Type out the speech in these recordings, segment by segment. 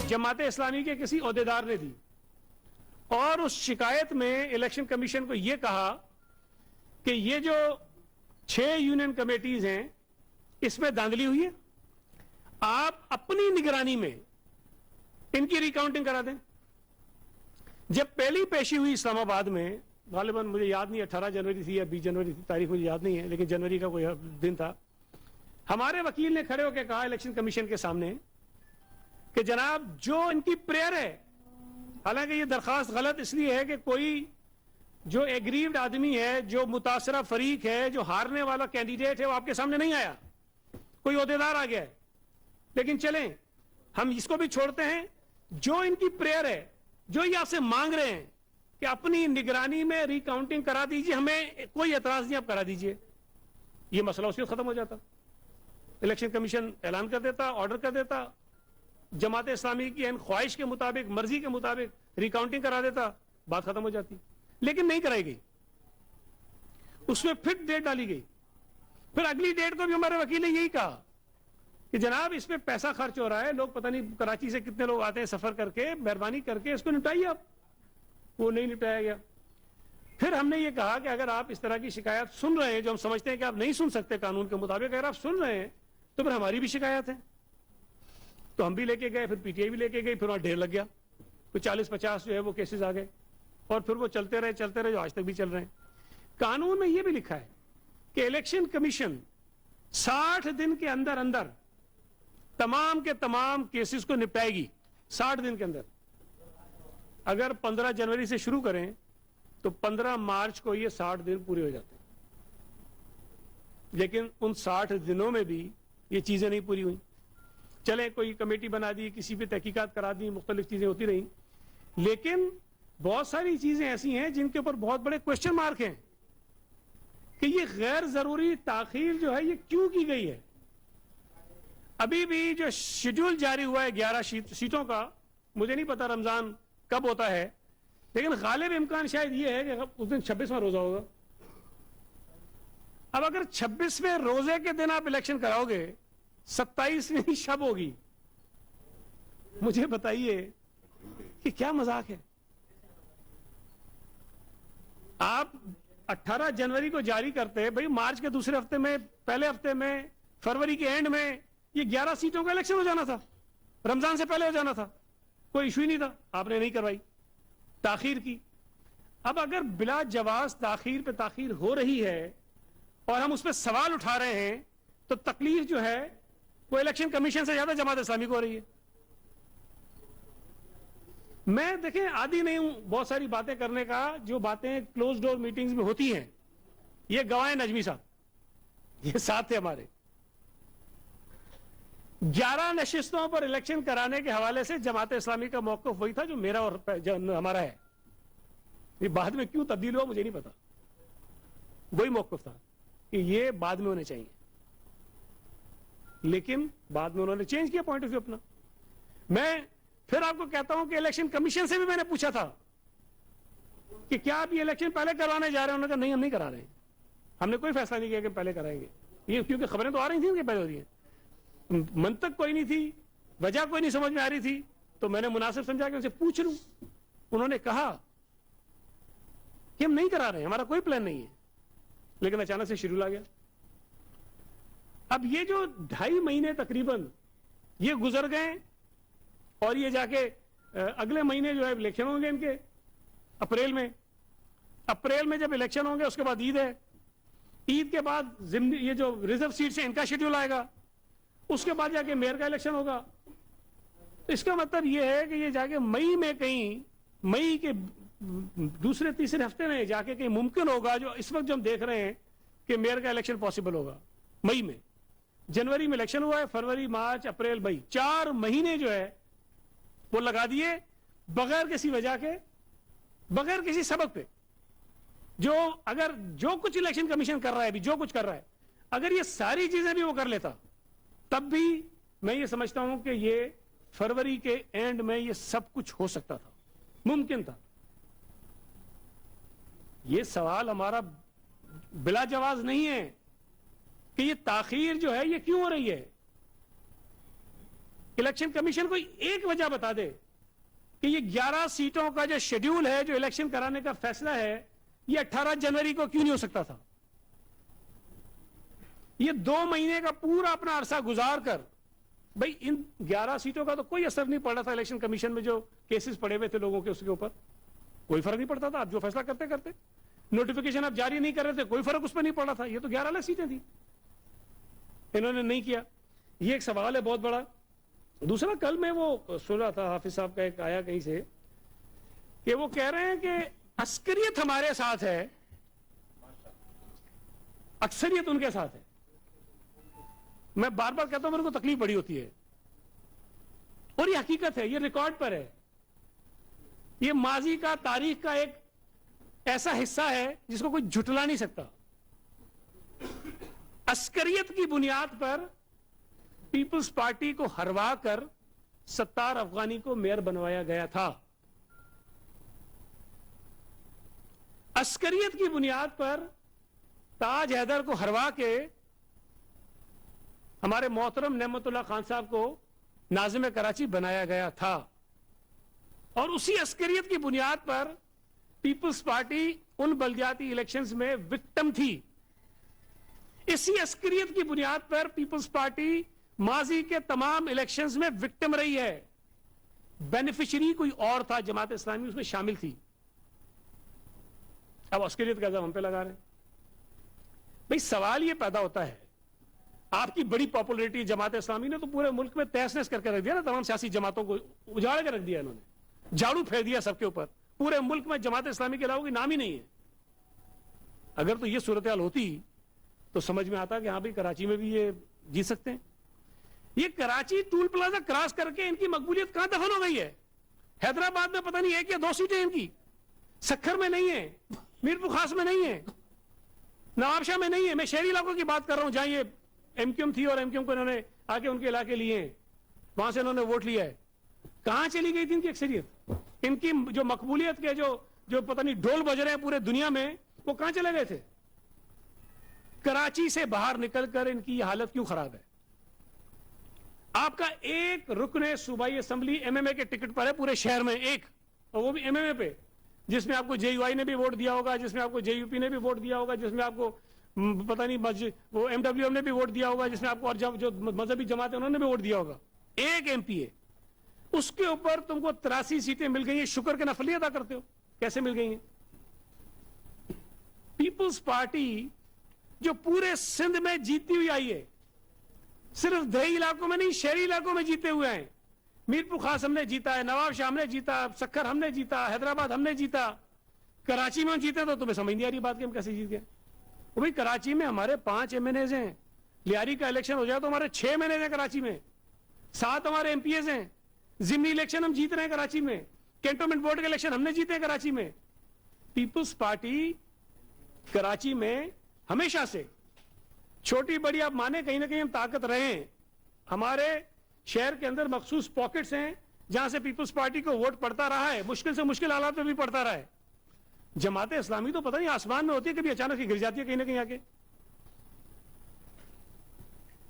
जमात इस्लामी के किसी ओहदेदार ने दी और उस शिकायत में इलेक्शन कमीशन को यह कहा कि ये जो 6 यूनियन कमेटीज हैं इसमें धांधली हुई है, आप अपनी निगरानी में इनकी रिकाउंटिंग करा दें। जब पहली पेशी हुई इस्लामाबाद में, गालिबन मुझे याद नहीं 18 जनवरी थी या 20 जनवरी थी, तारीख मुझे याद नहीं है, लेकिन जनवरी का कोई दिन था, हमारे वकील ने खड़े होकर कहा इलेक्शन कमीशन के सामने कि जनाब जो इनकी प्रेयर है, हालांकि ये दरखास्त गलत इसलिए है कि कोई जो एग्रीव्ड आदमी है, जो मुतासरा फरीक है, जो हारने वाला कैंडिडेट है, वो आपके सामने नहीं आया, कोई ओहदेदार आ गया है। लेकिन चलें, हम इसको भी छोड़ते हैं। जो इनकी प्रेयर है, जो ये आपसे मांग रहे हैं कि अपनी निगरानी में रिकाउंटिंग करा दीजिए, हमें कोई एतराज नहीं, आप करा दीजिए, ये मसला उसके खत्म हो जाता। इलेक्शन कमीशन ऐलान कर देता, ऑर्डर कर देता, जमात इस्लामी की इन ख्वाहिश के मुताबिक, मर्जी के मुताबिक रिकाउंटिंग करा देता, बात खत्म हो जाती। लेकिन नहीं कराई गई, उसमें फिर डेट डाली गई। फिर अगली डेट को भी हमारे वकील ने यही कहा कि जनाब इसमें पैसा खर्च हो रहा है, लोग पता नहीं कराची से कितने लोग आते हैं सफर करके, मेहरबानी करके इसको निपटाइए आप। वो नहीं निपटाया गया। फिर हमने ये कहा कि अगर आप इस तरह की शिकायत सुन रहे हैं, जो हम समझते हैं कि आप नहीं सुन सकते कानून के मुताबिक, अगर आप सुन रहे हैं तो फिर हमारी भी शिकायत है। तो हम भी लेके गए, फिर पीटीआई भी लेके गई, फिर वहां ढेर लग गया, तो 40-50 जो है वो केसेस आ गए और फिर वो चलते रहे जो आज तक भी चल रहे हैं। कानून में यह भी लिखा है कि इलेक्शन कमीशन 60 दिन के अंदर अंदर तमाम के तमाम केसेस को निपटाएगी। 60 दिन के अंदर। अगर 15 जनवरी से शुरू करें तो 15 मार्च को ये 60 दिन पूरे हो जाते हैं। लेकिन उन 60 दिनों में भी ये चीजें नहीं पूरी हुई। चले कोई कमेटी बना दी, किसी पे तहकीकात करा दी, मुख्तलिफ चीजें होती रही, लेकिन बहुत सारी चीजें ऐसी हैं जिनके ऊपर बहुत बड़े क्वेश्चन मार्क हैं कि ये गैर जरूरी ताखीर जो है ये क्यों की गई है। अभी भी जो शेड्यूल जारी हुआ है 11 सीटों का, मुझे नहीं पता रमजान कब होता है, लेकिन गालिब इम्कान शायद ये है कि उस दिन 26वां रोजा होगा। अब अगर 26वें रोजे के दिन आप इलेक्शन कराओगे, 27वीं शब होगी, मुझे बताइए कि क्या मजाक है। आप 18 जनवरी को जारी करते हैं, भाई मार्च के दूसरे हफ्ते में, पहले हफ्ते में, फरवरी के एंड में ये 11 सीटों का इलेक्शन हो जाना था, रमजान से पहले हो जाना था, कोई इशू ही नहीं था। आपने नहीं करवाई, ताखीर की। अब अगर बिला जवाज ताखीर पे ताखीर हो रही है और हम उस पर सवाल उठा रहे हैं, तो तकलीफ जो है वो इलेक्शन कमीशन से ज्यादा जमात इस्लामी को हो रही है। मैं देखें आदी नहीं हूं बहुत सारी बातें करने का, जो बातें क्लोज डोर मीटिंग्स में होती हैं। ये गवाह नजमी साहब, ये साथ थे हमारे। 11 नशिस्तों पर इलेक्शन कराने के हवाले से जमात इस्लामी का मौक़िफ़ वही था जो मेरा और हमारा है। ये बाद में क्यों तब्दील हुआ मुझे नहीं पता, वही मौक़िफ़ था कि ये बाद में होने चाहिए, लेकिन बाद में उन्होंने चेंज किया पॉइंट ऑफ व्यू अपना। मैं फिर आपको कहता हूं कि इलेक्शन कमीशन से भी मैंने पूछा था कि क्या आप ये इलेक्शन पहले करवाने जा रहे हैं। उन्होंने कहा नहीं, हम नहीं करा रहे हैं, हमने कोई फैसला नहीं किया कि पहले कराएंगे। ये क्योंकि खबरें तो आ रही थी कि पहले हो रही है, मंतक कोई नहीं थी, वजह कोई नहीं समझ में आ रही थी, तो मैंने मुनासिब समझा कि उनसे पूछ लूं। उन्होंने कहा कि हम नहीं करा रहे हैं, हमारा कोई प्लान नहीं है, लेकिन अचानक से शेड्यूल आ गया। अब ये जो 2.5 महीने तकरीबन ये गुजर गए और ये जाके अगले महीने जो है इलेक्शन होंगे इनके अप्रैल में जब इलेक्शन होंगे उसके बाद ईद है, ईद के बाद ये जो रिजर्व सीट है इनका शेड्यूल आएगा, उसके बाद जाके मेयर का इलेक्शन होगा। इसका मतलब यह है कि ये जाके मई में कहीं, मई के दूसरे तीसरे हफ्ते में जाके कहीं मुमकिन होगा, जो इस वक्त जो हम देख रहे हैं कि मेयर का इलेक्शन पॉसिबल होगा मई में। जनवरी में इलेक्शन हुआ है, फरवरी, मार्च, अप्रैल, मई, 4 महीने जो है वो लगा दिए बगैर किसी वजह के, बगैर किसी सबक पे। जो अगर जो कुछ इलेक्शन कमीशन कर रहा है अभी, जो कुछ कर रहा है, अगर ये सारी चीजें भी वो कर लेता, तब भी मैं ये समझता हूं कि ये फरवरी के एंड में ये सब कुछ हो सकता था, मुमकिन था। ये सवाल हमारा बिला जवाब नहीं है कि ये ताखीर जो है ये क्यों हो रही है। इलेक्शन कमीशन को एक वजह बता दे कि ये 11 सीटों का जो शेड्यूल है, जो इलेक्शन कराने का फैसला है, ये 18 जनवरी को क्यों नहीं हो सकता था? ये 2 महीने का पूरा अपना अरसा गुजार कर, भाई इन 11 सीटों का तो कोई असर नहीं पड़ रहा था इलेक्शन कमीशन में, जो केसेस पड़े हुए थे लोगों के, उसके ऊपर कोई फर्क नहीं पड़ता था। आप जो फैसला करते करते, नोटिफिकेशन आप जारी नहीं कर रहे थे, कोई फर्क उस पर नहीं पड़ रहा था। ये तो 11 अलग सीटें थी, इन्होंने नहीं किया। ये एक सवाल है बहुत बड़ा। दूसरा, कल मैं वो सुन रहा था, हाफिज साहब का एक आया कहीं से कि वो कह रहे हैं कि अस्करियत हमारे साथ है, अक्सरियत उनके साथ है। मैं बार बार कहता हूं, मेरे को तकलीफ बड़ी होती है, और ये हकीकत है, ये रिकॉर्ड पर है, ये माजी का, तारीख का एक ऐसा हिस्सा है जिसको कोई झुटला नहीं सकता। अस्करियत की बुनियाद पर पीपल्स पार्टी को हरवा कर सत्तार अफगानी को मेयर बनवाया गया था। अस्करियत की बुनियाद पर ताज हैदर को हरवा के हमारे मोहतरम नेमतुल्लाह खान साहब को नाज़िम कराची बनाया गया था, और उसी अस्करियत की बुनियाद पर पीपल्स पार्टी उन बल्दियाती इलेक्शंस में विक्टिम थी। इसी अस्करियत की बुनियाद पर पीपल्स पार्टी माजी के तमाम इलेक्शंस में विक्टिम रही है। बेनिफिशियरी कोई और था, जमात इस्लामी उसमें शामिल थी। अब अस्करियत का इल्जाम हम पे लगा रहे हैं। भाई सवाल यह पैदा होता है, आपकी बड़ी पॉपुलरिटी जमात इस्लामी ने तो पूरे मुल्क में तहस नहस करके रख दिया ना, तमाम सियासी जमातों को उजाड़ के रख दिया इन्होंने, झाड़ू फेर दिया सबके ऊपर। पूरे मुल्क में जमात इस्लामी के अलावा कोई नाम ही नहीं है। अगर तो ये सूरत हाल होती तो समझ में आता कि हाँ भाई कराची में भी ये जीत सकते हैं। ये कराची टूल प्लाजा क्रॉस करके इनकी मकबूलियत कहां दफन हो गई है? हैदराबाद में पता नहीं 1 या 2 सीटें इनकी, सक्खर में नहीं है, मीरपुर खास में नहीं है, नवाबशाह में नहीं है। मैं शहरी इलाकों की बात कर रहा हूं जहां ये एमक्यूएम थी और एमक्यूएम को इन्होंने आके उनके इलाके लिए हैं, वहां से इन्होंने वोट लिया है। कहां चली गई थी इनकी अक्सरियत? इनकी जो मकबूलियत के जो पता नहीं ढोल बज रहे हैं पूरे दुनिया में, वो कहां चले गए थे? कराची से बाहर निकलकर इनकी हालत क्यों खराब है? आपका एक रुकने सूबाई असेंबली एमएमए के टिकट पर है पूरे शहर में, एक, और वो भी एमएमए पे, जिसमें आपको जेयूआई ने भी वोट दिया होगा, जिसमें आपको जेयूपी ने भी वोट दिया होगा, जिसमें आपको पता नहीं वो एमडब्ल्यूएम ने भी वोट दिया होगा, जिसमें आपको और जो मजहबी जमात है उन्होंने भी वोट दिया होगा। एक एमपी है, उसके ऊपर तुमको 83 सीटें मिल गई हैं। शुक्र के नफली अदा करते हो, कैसे मिल गई हैं? पीपल्स पार्टी जो पूरे सिंध में जीतती हुई आई है, सिर्फ दही इलाकों में नहीं, शहरी इलाकों में जीते हुए हैं। मीरपुर खास हमने जीता है, नवाबशाह हमने जीता, सक्खर हमने जीता, हैदराबाद हमने जीता, कराची में हम जीते तो तुम्हें समझ नहीं आ रही बात कि हम कैसे जीत गए। भाई कराची में हमारे 5 एमएनएज हैं, लियारी का इलेक्शन हो जाए तो हमारे 6 एमएनएज हैं कराची में, 7 हमारे एमपीएज हैं, जिमनी इलेक्शन हम जीत रहे हैं कराची में, कैंटोनमेंट बोर्ड के इलेक्शन हमने जीते हैं कराची में। पीपल्स पार्टी कराची में हमेशा से छोटी बड़ी आप माने कहीं ना कहीं हम ताकत रहे हैं। हमारे शहर के अंदर मखसूस पॉकेट्स हैं जहां से पीपल्स पार्टी को वोट पड़ता रहा है, मुश्किल से मुश्किल हालात में भी पड़ता रहा है। जमात इस्लामी तो पता नहीं आसमान में होती है, कभी अचानक ही गिर जाती है कहीं ना कहीं आके।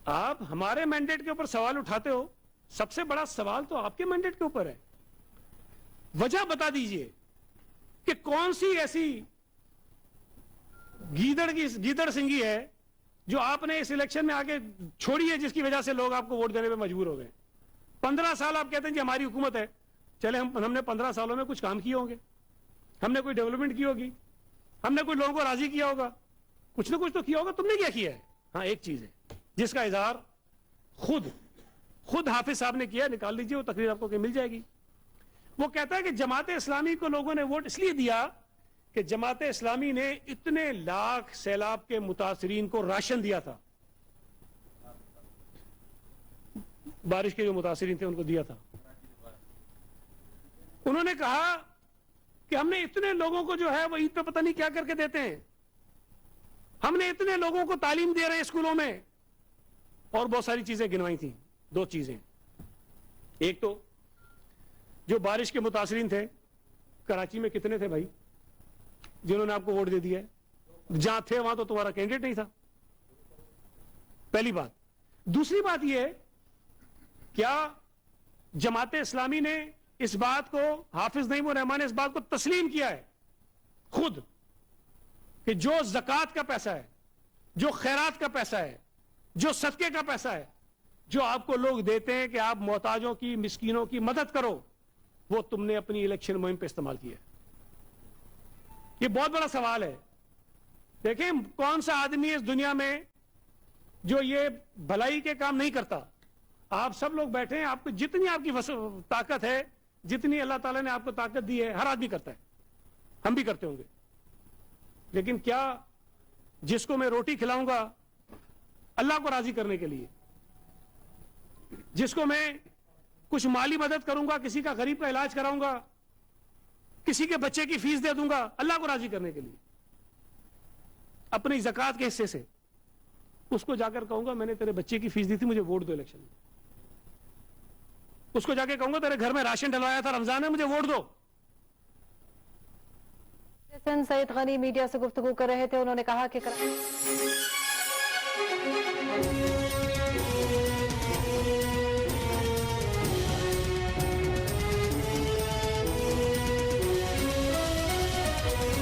आप हमारे मैंडेट के ऊपर सवाल उठाते हो, सबसे बड़ा सवाल तो आपके मैंडेट के ऊपर है। वजह बता दीजिए कि कौन सी ऐसी गीदड़ सिंगी है जो आपने इस इलेक्शन में आगे छोड़ी है, जिसकी वजह से लोग आपको वोट देने पे मजबूर हो गए। 15 साल आप कहते हैं कि हमारी हुकूमत है, चले हमने 15 सालों में कुछ काम किए होंगे, हमने कोई डेवलपमेंट की होगी, हमने कोई लोगों को राजी किया होगा, कुछ ना कुछ तो किया होगा। तुमने क्या किया है? हाँ, एक चीज है जिसका इजहार खुद हाफिज साहब ने किया, निकाल लीजिए, वो तकरीर आपको मिल जाएगी। वो कहता है कि जमात इस्लामी को लोगों ने वोट इसलिए दिया कि जमात इस्लामी ने इतने लाख सैलाब के मुतासरीन को राशन दिया था, बारिश के जो मुतासरीन थे उनको दिया था। उन्होंने कहा कि हमने इतने लोगों को जो है वो ईद पे पता नहीं क्या करके देते हैं, हमने इतने लोगों को तालीम दे रहे हैं स्कूलों में, और बहुत सारी चीजें गिनवाई थी। 2 चीजें, एक तो जो बारिश के मुतासरीन थे कराची में कितने थे भाई जिन्होंने आपको वोट दे दिया है? जहां थे वहां तो तुम्हारा कैंडिडेट नहीं था, पहली बात। दूसरी बात यह, क्या जमाते इस्लामी ने इस बात को, हाफिज नईमुर रहमान ने इस बात को तस्लीम किया है खुद कि जो ज़कात का पैसा है, जो खैरात का पैसा है, जो सदके का पैसा है, जो आपको लोग देते हैं कि आप मोहताजों की, मिस्कीनों की मदद करो, वो तुमने अपनी इलेक्शन मुहिम पे इस्तेमाल किया। ये बहुत बड़ा सवाल है। देखें, कौन सा आदमी है इस दुनिया में जो ये भलाई के काम नहीं करता। आप सब लोग बैठे हैं, आपको जितनी आपकी ताकत है, जितनी अल्लाह ताला ने आपको ताकत दी है, हर आदमी करता है, हम भी करते होंगे। लेकिन क्या जिसको मैं रोटी खिलाऊंगा अल्लाह को राजी करने के लिए, जिसको मैं कुछ माली मदद करूंगा, किसी का गरीब का इलाज कराऊंगा, किसी के बच्चे की फीस दे दूंगा अल्लाह को राजी करने के लिए, अपनी ज़कात के हिस्से से, उसको जाकर कहूंगा मैंने तेरे बच्चे की फीस दी थी, मुझे वोट दो इलेक्शन में। उसको जाके कहूंगा तेरे घर में राशन डलवाया था रमजान में, मुझे वोट दो। सईद गनी मीडिया से गुफ्तगू कर रहे थे। उन्होंने कहा कि